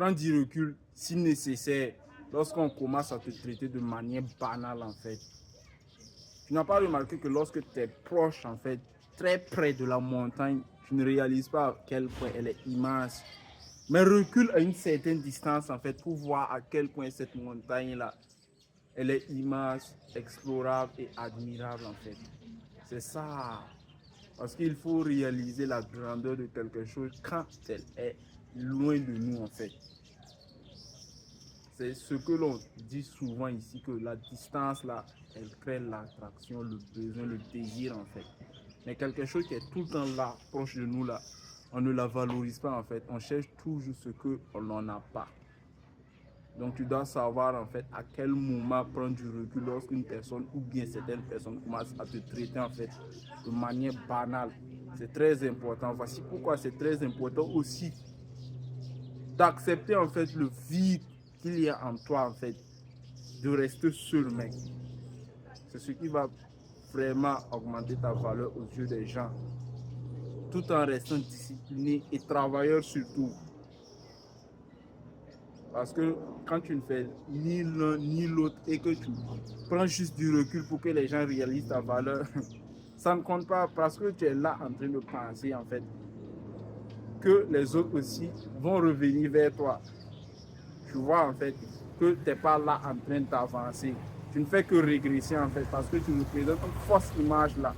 prends du recul si nécessaire lorsqu'on commence à te traiter de manière banale en fait. Tu n'as pas remarqué que lorsque tu es proche en fait, très près de la montagne, tu ne réalises pas à quel point elle est immense. Mais recule à une certaine distance en fait pour voir à quel point cette montagne-là, elle est immense, explorable et admirable en fait. C'est ça. Parce qu'il faut réaliser la grandeur de quelque chose quand elle est loin de nous en fait. C'est ce que l'on dit souvent ici, que la distance là, elle crée l'attraction, le besoin, le désir en fait. Mais quelque chose qui est tout le temps là, proche de nous là, on ne la valorise pas en fait. On cherche toujours ce que l'on n'a pas. Donc tu dois savoir en fait à quel moment prendre du recul lorsqu'une personne ou bien certaines personnes commencent à te traiter en fait de manière banale. C'est très important. Voici pourquoi c'est très important aussi d'accepter en fait le vide qu'il y a en toi en fait, de rester seul mec. C'est ce qui va vraiment augmenter ta valeur aux yeux des gens, tout en restant discipliné et travailleur surtout. Parce que quand tu ne fais ni l'un ni l'autre et que tu prends juste du recul pour que les gens réalisent ta valeur, ça ne compte pas parce que tu es là en train de penser en fait que les autres aussi vont revenir vers toi. Tu vois en fait que tu n'es pas là en train d'avancer. Tu ne fais que régresser en fait parce que tu représentes une fausse image là.